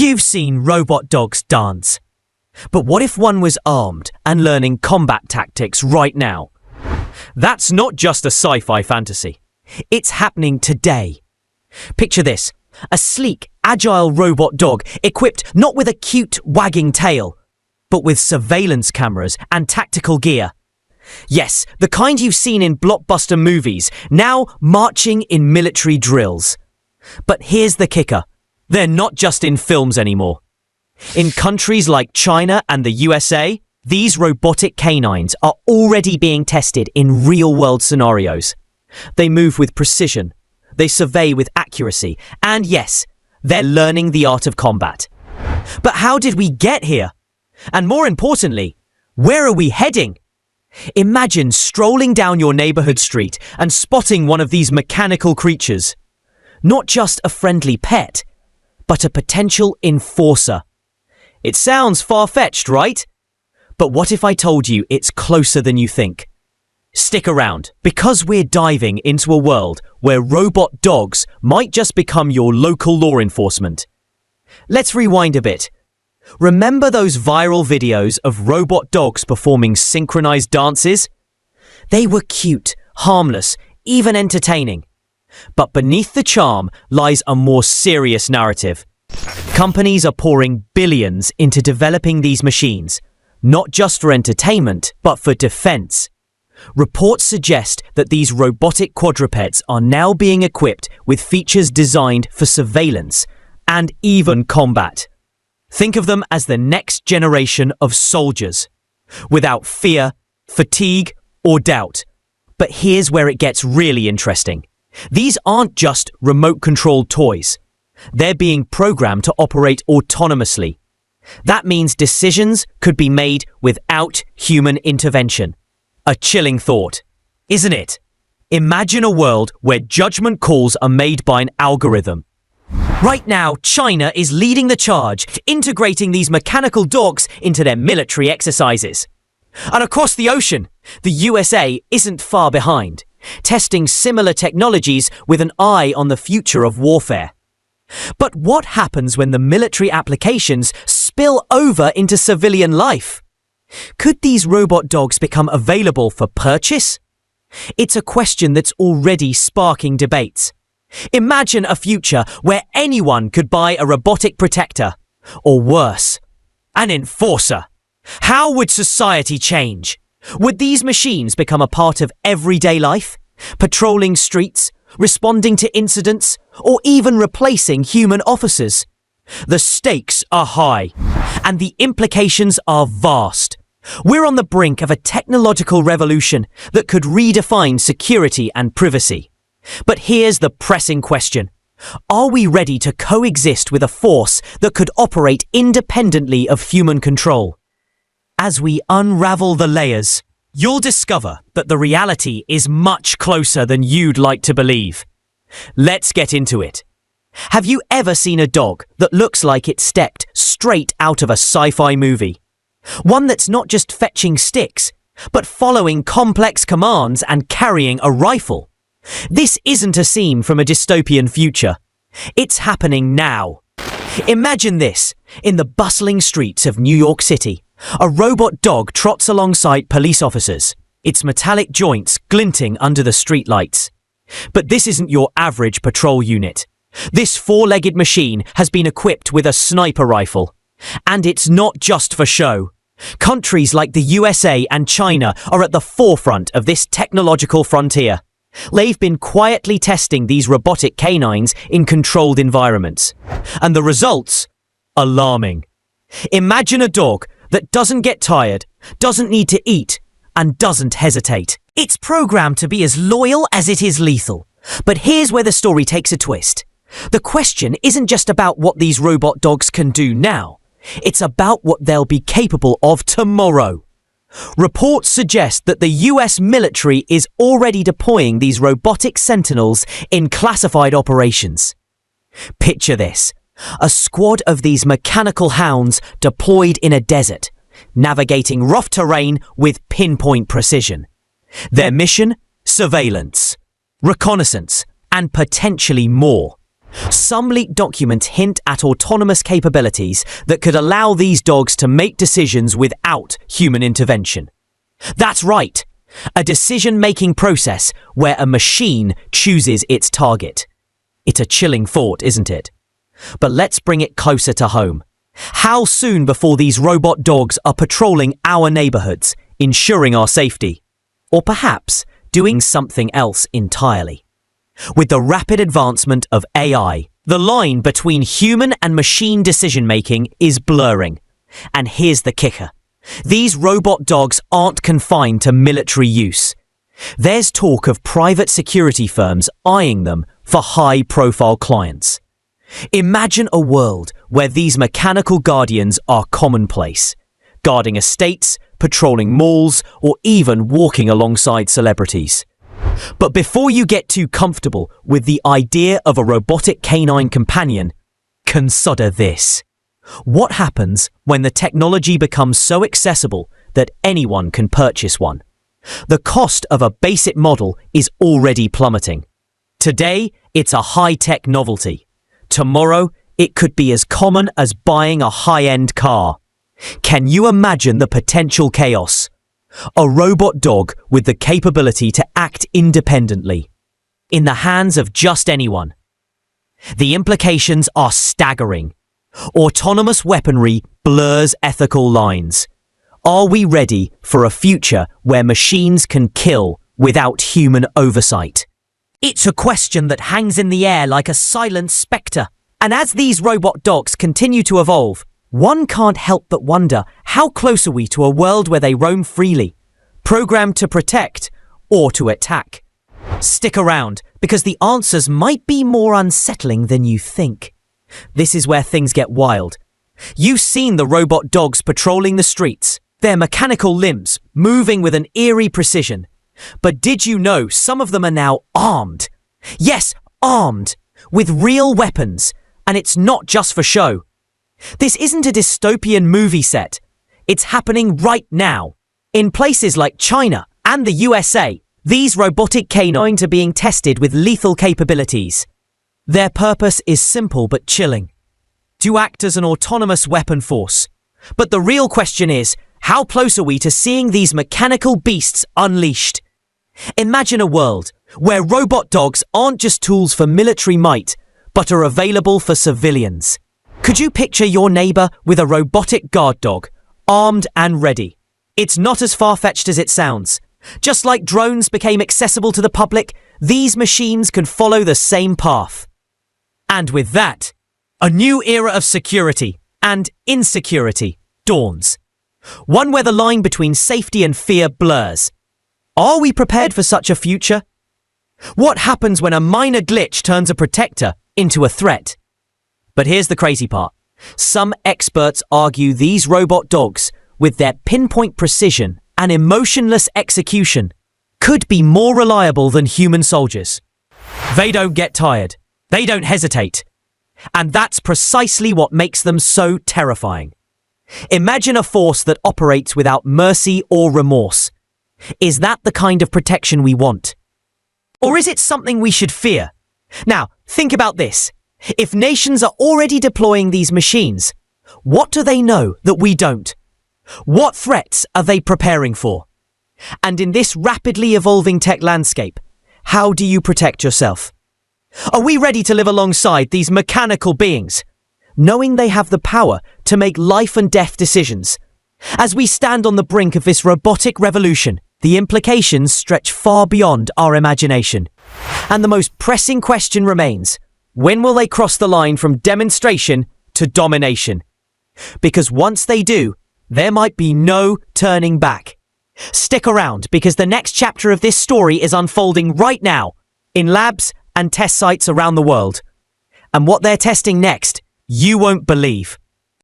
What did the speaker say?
You've seen robot dogs dance. But what if one was armed and learning combat tactics right now? That's not just a sci-fi fantasy. It's happening today. Picture this, a sleek, agile robot dog equipped not with a cute, wagging tail, but with surveillance cameras and tactical gear. Yes, the kind you've seen in blockbuster movies, now marching in military drills. But here's the kicker. They're not just in films anymore. In countries like China and the USA, these robotic canines are already being tested in real-world scenarios. They move with precision, they survey with accuracy, and yes, they're learning the art of combat. But how did we get here? And more importantly, where are we heading? Imagine strolling down your neighborhood street and spotting one of these mechanical creatures. Not just a friendly pet, but a potential enforcer. It sounds far-fetched, right? But what if I told you it's closer than you think? Stick around, because we're diving into a world where robot dogs might just become your local law enforcement. Let's rewind a bit. Remember those viral videos of robot dogs performing synchronized dances? They were cute, harmless, even entertaining. But beneath the charm lies a more serious narrative. Companies are pouring billions into developing these machines, not just for entertainment, but for defense. Reports suggest that these robotic quadrupeds are now being equipped with features designed for surveillance and even combat. Think of them as the next generation of soldiers, without fear, fatigue, or doubt. But here's where it gets really interesting. These aren't just remote-controlled toys. They're being programmed to operate autonomously. That means decisions could be made without human intervention. A chilling thought, isn't it? Imagine a world where judgment calls are made by an algorithm. Right now, China is leading the charge, integrating these mechanical dogs into their military exercises. And across the ocean, the USA isn't far behind, testing similar technologies with an eye on the future of warfare. But what happens when the military applications spill over into civilian life? Could these robot dogs become available for purchase? It's a question that's already sparking debates. Imagine a future where anyone could buy a robotic protector, or worse, an enforcer. How would society change? Would these machines become a part of everyday life, patrolling streets, responding to incidents, or even replacing human officers? The stakes are high, and the implications are vast. We're on the brink of a technological revolution that could redefine security and privacy. But here's the pressing question. Are we ready to coexist with a force that could operate independently of human control? As we unravel the layers, you'll discover that the reality is much closer than you'd like to believe. Let's get into it. Have you ever seen a dog that looks like it stepped straight out of a sci-fi movie? One that's not just fetching sticks, but following complex commands and carrying a rifle. This isn't a scene from a dystopian future. It's happening now. Imagine this. In the bustling streets of New York City, a robot dog trots alongside police officers, its metallic joints glinting under the streetlights. But this isn't your average patrol unit. This four-legged machine has been equipped with a sniper rifle. And it's not just for show. Countries like the USA and China are at the forefront of this technological frontier. They've been quietly testing these robotic canines in controlled environments. And the results? Alarming. Imagine a dog that doesn't get tired, doesn't need to eat, and doesn't hesitate. It's programmed to be as loyal as it is lethal. But here's where the story takes a twist. The question isn't just about what these robot dogs can do now. It's about what they'll be capable of tomorrow. Reports suggest that the US military is already deploying these robotic sentinels in classified operations. Picture this. A squad of these mechanical hounds deployed in a desert, navigating rough terrain with pinpoint precision. Their mission? Surveillance, reconnaissance, and potentially more. Some leaked documents hint at autonomous capabilities that could allow these dogs to make decisions without human intervention. That's right, a decision-making process where a machine chooses its target. It's a chilling thought, isn't it? But let's bring it closer to home. How soon before these robot dogs are patrolling our neighborhoods, ensuring our safety? Or perhaps doing something else entirely? With the rapid advancement of AI, the line between human and machine decision-making is blurring. And here's the kicker. These robot dogs aren't confined to military use. There's talk of private security firms eyeing them for high-profile clients. Imagine a world where these mechanical guardians are commonplace, guarding estates, patrolling malls, or even walking alongside celebrities. But before you get too comfortable with the idea of a robotic canine companion, consider this. What happens when the technology becomes so accessible that anyone can purchase one? The cost of a basic model is already plummeting. Today, it's a high-tech novelty. Tomorrow, it could be as common as buying a high-end car. Can you imagine the potential chaos? A robot dog with the capability to act independently, in the hands of just anyone. The implications are staggering. Autonomous weaponry blurs ethical lines. Are we ready for a future where machines can kill without human oversight? It's a question that hangs in the air like a silent spectre. And as these robot dogs continue to evolve, one can't help but wonder, how close are we to a world where they roam freely, programmed to protect or to attack? Stick around, because the answers might be more unsettling than you think. This is where things get wild. You've seen the robot dogs patrolling the streets, their mechanical limbs moving with an eerie precision. But did you know some of them are now armed? Yes, armed, with real weapons, and it's not just for show. This isn't a dystopian movie set. It's happening right now. In places like China and the USA, these robotic canines are being tested with lethal capabilities. Their purpose is simple but chilling: to act as an autonomous weapon force. But the real question is, how close are we to seeing these mechanical beasts unleashed? Imagine a world where robot dogs aren't just tools for military might, but are available for civilians. Could you picture your neighbor with a robotic guard dog, armed and ready? It's not as far-fetched as it sounds. Just like drones became accessible to the public, these machines can follow the same path. And with that, a new era of security and insecurity dawns. One where the line between safety and fear blurs. Are we prepared for such a future? What happens when a minor glitch turns a protector into a threat? But here's the crazy part. Some experts argue these robot dogs, with their pinpoint precision and emotionless execution, could be more reliable than human soldiers. They don't get tired. They don't hesitate. And that's precisely what makes them so terrifying. Imagine a force that operates without mercy or remorse. Is that the kind of protection we want? Or is it something we should fear? Now, think about this. If nations are already deploying these machines, what do they know that we don't? What threats are they preparing for? And in this rapidly evolving tech landscape, how do you protect yourself? Are we ready to live alongside these mechanical beings, knowing they have the power to make life and death decisions? As we stand on the brink of this robotic revolution, the implications stretch far beyond our imagination. And the most pressing question remains: when will they cross the line from demonstration to domination? Because once they do, there might be no turning back. Stick around, because the next chapter of this story is unfolding right now, in labs and test sites around the world. And what they're testing next, you won't believe.